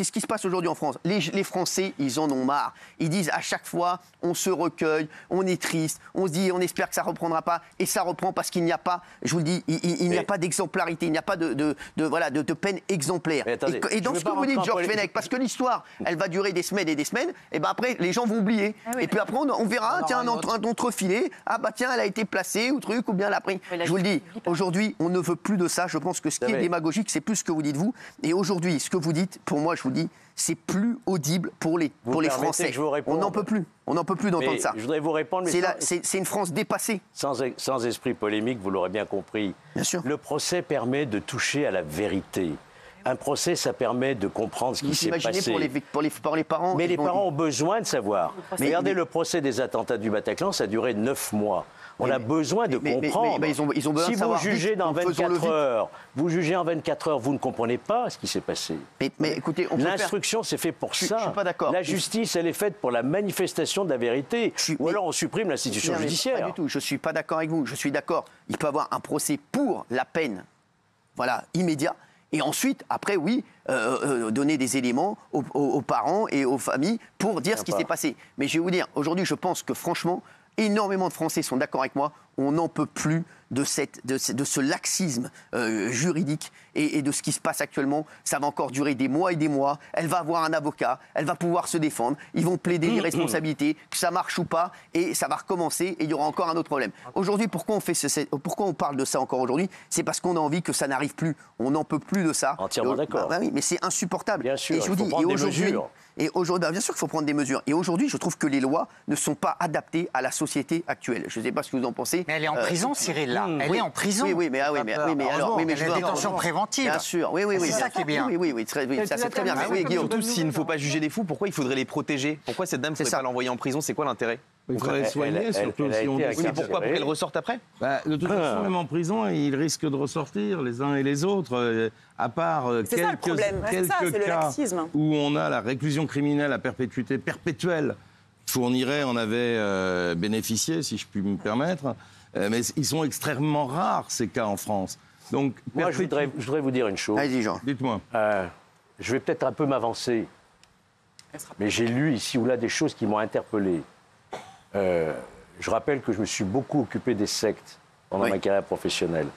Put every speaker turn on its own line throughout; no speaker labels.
c'est ce qui se passe aujourd'hui en France. Les Français, ils en ont marre. Ils disent à chaque fois, on se recueille, on est triste, on se dit, on espère que ça reprendra pas, et ça reprend parce qu'il n'y a pas, je vous le dis, il n'y a pas d'exemplarité, il n'y a pas de peine exemplaire.
Attendez,
et dans ce que vous dites, Georges Fenech, parce que l'histoire, elle va durer des semaines et des semaines, et ben après, les gens vont oublier. Et puis après, on verra, tiens, un entrefilet, ah bah tiens, elle a été placée, ou truc, ou bien elle a pris. Je vous le dis, aujourd'hui, on ne veut plus de ça. Je pense que ce qui est démagogique, c'est plus ce que vous dites vous. Et aujourd'hui, ce que vous dites, pour moi, je vous le dis, c'est plus audible pour les Français. On n'en peut plus. On n'en peut plus d'entendre ça.
Je voudrais vous répondre, mais
c'est une France dépassée.
Sans esprit polémique, vous l'aurez bien compris.
Bien sûr.
Le procès permet de toucher à la vérité. Un procès, ça permet de comprendre ce qui s'est passé.
Pour les parents.
Mais les parents ont besoin de savoir. Regardez le procès des attentats du Bataclan, ça a duré 9 mois. On a besoin de comprendre.
Mais ils ont besoin
si
de savoir.
Si vous jugez dans 24 heures, vous ne comprenez pas ce qui s'est passé.
Mais écoutez,
l'instruction, c'est fait pour ça.
Je suis pas d'accord.
La justice, elle est faite pour la manifestation de la vérité. Ou alors on supprime l'institution judiciaire.
Pas du tout. Je suis pas d'accord avec vous. Je suis d'accord. Il peut y avoir un procès pour la peine, immédiat. Et ensuite, après, oui, donner des éléments aux parents et aux familles pour dire ce qui s'est passé. Mais je vais vous dire, aujourd'hui, je pense que franchement, énormément de Français sont d'accord avec moi, on n'en peut plus de ce laxisme juridique et de ce qui se passe actuellement. Ça va encore durer des mois et des mois. Elle va avoir un avocat, elle va pouvoir se défendre, ils vont plaider l'irresponsabilité, que ça marche ou pas, et ça va recommencer et il y aura encore un autre problème. Aujourd'hui, pourquoi on parle de ça encore aujourd'hui? C'est parce qu'on a envie que ça n'arrive plus. On n'en peut plus de ça.
Entièrement d'accord.
Oui, mais c'est insupportable.
Bien sûr,
et je vous dis, bien sûr qu'il faut prendre des mesures. Et aujourd'hui, je trouve que les lois ne sont pas adaptées à la société actuelle. Je ne sais pas ce que vous en pensez.
Mais elle est en prison, Cyril, là. Elle est en prison.
Oui, mais alors,
elle est en détention préventive.
Bien sûr, oui.
C'est ça qui est bien.
Oui, ça c'est très bien. Mais Guillaume,
surtout s'il ne faut pas juger des fous, pourquoi il faudrait les protéger? Pourquoi cette dame ne pourrait pas l'envoyer en prison? C'est quoi l'intérêt?
Il faudrait soigner, surtout si on dit.
Mais pourquoi? Pour qu'elle ressorte après?
De toute façon, même en prison, ils risquent de ressortir les uns et les autres, à part quelques cas où on a la réclusion criminelle à perpétuité perpétuelle. Fourniret en avait bénéficié, si je puis me permettre, mais ils sont extrêmement rares, ces cas en France. Donc,
moi, je voudrais vous dire une chose.
Allez-y, Jean.
Dites-moi.
Je vais peut-être un peu m'avancer, mais j'ai lu ici ou là des choses qui m'ont interpellé. Je rappelle que je me suis beaucoup occupé des sectes pendant ma carrière professionnelle.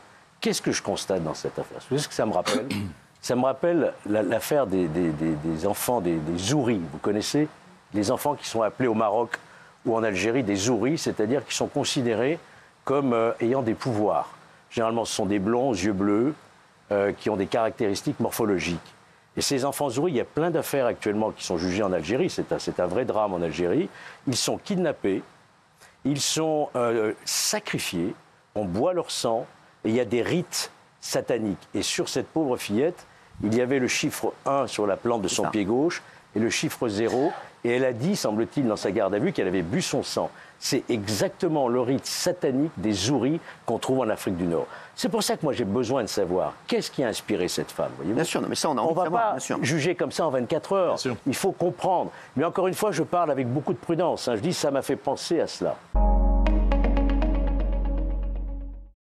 Qu'est-ce que je constate dans cette affaire? Vous savez ce que ça me rappelle? Ça me rappelle l'affaire des enfants, des Zouris. Vous connaissez? Les enfants qui sont appelés au Maroc ou en Algérie des Zouris, c'est-à-dire qui sont considérés comme ayant des pouvoirs. Généralement, ce sont des blonds aux yeux bleus qui ont des caractéristiques morphologiques. Et ces enfants Zouris, il y a plein d'affaires actuellement qui sont jugées en Algérie. C'est un vrai drame en Algérie. Ils sont kidnappés, ils sont sacrifiés, on boit leur sang, et il y a des rites sataniques. Et sur cette pauvre fillette, il y avait le chiffre 1 sur la plante de son pied gauche et le chiffre 0. Et elle a dit, semble-t-il, dans sa garde à vue, qu'elle avait bu son sang. C'est exactement le rite satanique des Zouris qu'on trouve en Afrique du Nord. C'est pour ça que moi j'ai besoin de savoir qu'est-ce qui a inspiré cette femme. Voyez-vous.
Bien sûr, non, mais ça on a envie de
va
savoir,
pas juger comme ça en 24 heures. Il faut comprendre. Mais encore une fois, je parle avec beaucoup de prudence. Je dis ça m'a fait penser à cela.